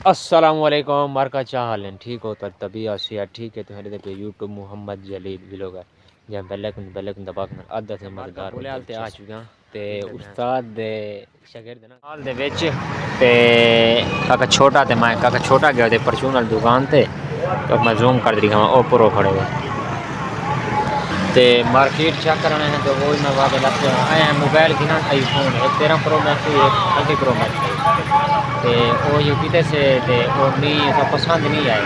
السلام علیکم مارکا چاہل ٹھیک ہو تو تبھی آسیا ٹھیک ہے تو ہمارے پہ یوٹیوب محمد جلیل ویلوگ ہے جہاں بیلکن دبا کے آدھا سے مددگار بولے حال تے آ چکا تے استاد دے شاگرد نا حال دے وچ تے کاکا چھوٹا تے میں کاکا چھوٹا گیا تے پرچون والی دکان تے تو میں زوم کر دی او پرو کھڑے ہوئے تے مارکیٹ چیک کرنا ہے تو وہ میں وہاں پہ لگتے ہیں موبائل کی نا آئی فون ہے 13 پرو میکس ایک 20 پرو میکس تے وہ یو کتے سے تے وہ نہیں سب پسند نہیں آئے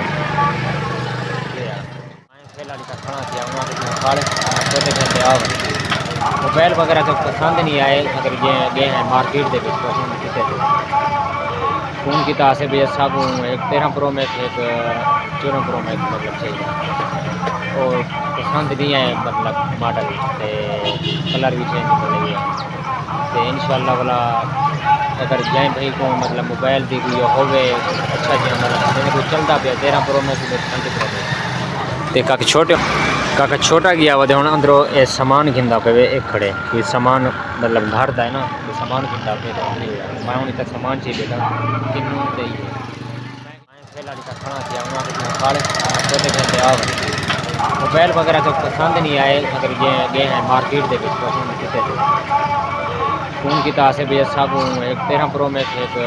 موبائل وغیرہ تو پسند نہیں آئے اگر گئے ہیں مارکیٹ دے کتے فون کی سے بھی سب ایک 13 پرو میکس ایک 14 پرو میکس مطلب چاہیے اور پسند نہیں ہے مطلب ماڈل کلر بھی چینج کر لگے تو ان شاء اللہ والا اگر جائیں بھائی کو مطلب موبائل دی کوئی ہوے اچھا جہاں مطلب کوئی چلتا پیا 13 پرو میکس 20 پرو میکس تے کاکا چھوٹا گیا وہ ہوں اندروں یہ سامان گھندا پہ ایک کھڑے کوئی سامان مطلب گھر دا ہے نا کوئی سامان گھندا پہ میں ہوں تک سامان چاہیے تھا کنوں چاہیے موبائل وغیرہ تو پسند نہیں آئے اگر گئے ہیں مارکیٹ دے کتے فون کی سے بھی سب ایک 13 پرو میکس ایک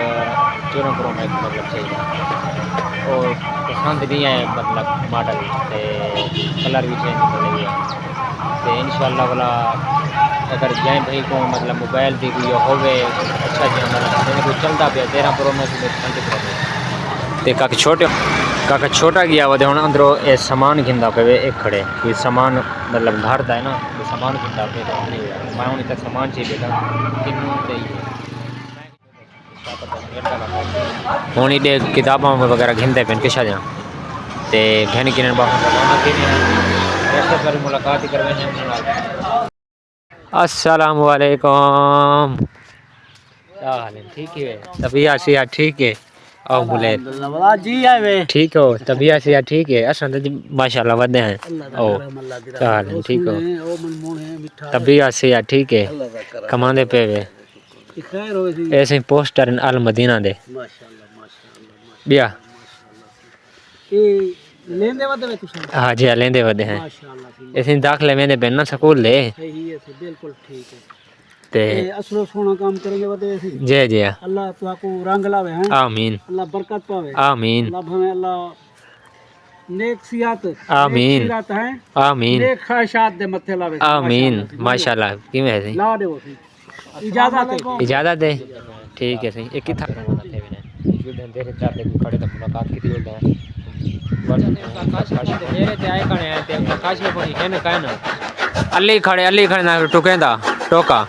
14 پرو میکس مطلب چاہیے اور پسند نہیں ہے مطلب ماڈل کلر بھی چینج کر لگے تو ان شاء اللہ والا اگر جائیں بھائی کو مطلب موبائل دی کوئی ہوے اچھا جہاں مطلب کوئی چلتا پیا 13 پرو میکس 20 پرو میکس تے کاکا چھوٹا گیا وہ ہوں اندروں یہ سامان گھندا پہ ایک کھڑے کوئی سامان مطلب گھر دا ہے نا کوئی سامان گھندا پہ میں ہوں تک سامان چاہیے تھا کنوں چاہیے ہوں یہ کتاباں وغیرہ گھنتے پہ کشا جہاں تے گھن گن والی ملاقات ہی کرویں السلام علیکم کیا حال ہے ٹھیک ہے تبھی آسیہ ٹھیک ہے او بولے ٹھیک ہو تبھی آسیہ ٹھیک ہے ماشاء اللہ ودے ہیں او کیا حال ہے ٹھیک ہو تبھی آسیہ ٹھیک ہے کماندے پے وے ایسے پوسٹر المدینہ دے بیا ہاں جی لیندے ودے ہیں ایسے داخلے میں بہن نا سکول دے بالکل ٹھیک ہے تے اسلو سونا کام کریں گے ودے جی جی اللہ تو کو رنگ لاوے ہیں آمین اللہ برکت پاوے آمین اللہ بھویں اللہ نیک سیات آمین آمین نیک خواہشات دے متھے لاوے آمین ماشاءاللہ کیویں ہے لا دے اجازت دے ٹھیک ہے صحیح ایک ہی تھا دیر چار دے کھڑے تے ملاقات کی بولدا ہے میرے تے آئے کھڑے ہیں تے کاش میں کوئی ہے نا کہنا علی کھڑے نا ٹکیں دا ٹوکا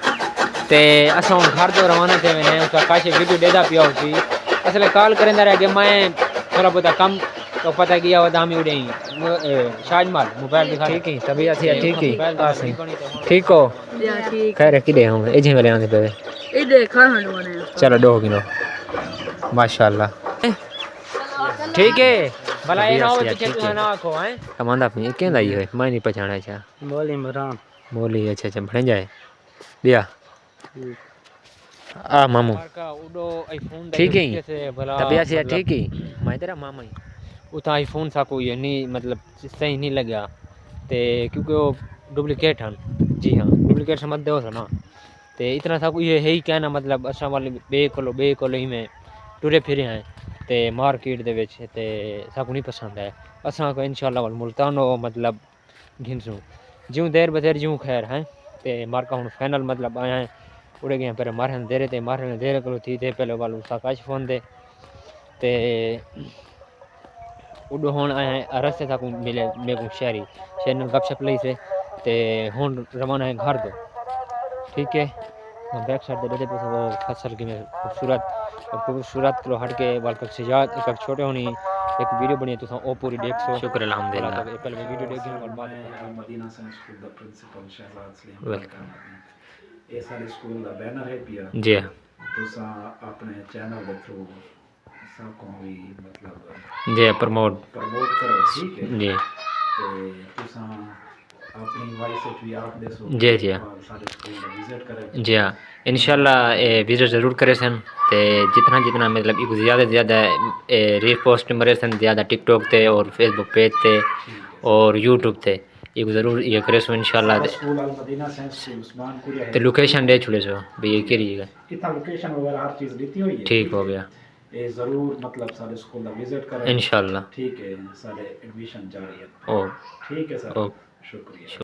تے اساں گھر تو روانہ تے میں اس کا کاش ویڈیو دے دا پیا ہوسی اصل کال کریندا رہ کہ میں تھوڑا بہت کم تو پتہ کیا ہوا دام اڑے شاج مال موبائل دکھا ٹھیک ہے تبھی اسی ٹھیک ہے ٹھیک ہو خیر کدے ہوں اے جے والے آندے پے اے دیکھا ہنو نے چلو 2 کلو ماشاءاللہ ٹھیک ہے بھلا اے نہ ہو کہ تو نہ کھو ہیں کماندا اپنی کیندا ہی ہوئے میں نہیں پہچانا چا بولی عمران بولی اچھا بھڑ جائے بیا آ مامو ٹھیک ہے تبھی ایسے ٹھیک ہے میں تیرا ماما ہی اتنا آئی فون سا کوئی نہیں مطلب صحیح نہیں لگا تے کیونکہ وہ ڈپلیکیٹ ہیں جی ہاں ڈپلیکیٹ سمجھ دو نا تے اتنا سا کوئی ہے ہی کہنا مطلب اساں والے بے کولو ہی میں ٹرے پھرے ہیں تے مارکیٹ دے وچ تے سب کو نہیں پسند ہے اساں کو انشاءاللہ ملتان مطلب گھنسوں جیوں دیر بدیر جیوں خیر ہیں تے مارکا ہن فائنل مطلب آیا ہیں اڑے گئے پہلے مارن دے تے مارن دے کرو تھی تے پہلے والو ساکاش فون دے تے اڈو ہون آئے رستے تک ملے میرے کو شہری گپ شپ لئی سے تے ہن روانہ ہے گھر دو ٹھیک ہے بیک سائڈ دے وہ فصل کی خوبصورت لو ہٹ کے بالکل سجاد ایک چھوٹے ہونی ایک ویڈیو بنی تو او پوری دیکھ سو شکر الحمدللہ پہلے ویڈیو دیکھ کے بعد المدینہ سائنس اسکول دا پرنسپل شہزاد سلیم ویلکم اے سارے اسکول دا بینر ہے پیا جی تساں اپنے چینل دے تھرو سب کو بھی مطلب جی پروموٹ کرو ٹھیک ہے جی تے تساں اپنی وائس سے بھی آپ دے سو جی جی اور سارے اسکول کا وزٹ کرے. جی ہاں انشاءاللہ وزٹ ضرور کرے سن تے جتنا مطلب ایک زیادہ سے زیادہ ری پوسٹ مرے سن زیادہ ٹک ٹاک تے اور فیس بک پیج تے اور یوٹیوب تے ایک ضرور یہ کرے سو انشاءاللہ. سارا اسکول المدینہ سائنس اسکول عثمان پورہ ہے. تے لوکیشن دے چھوڑے سو بھی یہ کیری ہے. اتنا لوکیشن وغیرہ ہر چیز دیتی ہوئی ہے. ٹھیک ہو گیا یہ ضرور مطلب سارے اسکول کا وزٹ کریں انشاءاللہ. ٹھیک ہے. سارے ایڈمیشن جاری ہے. او ٹھیک ہے سر او شکریہ.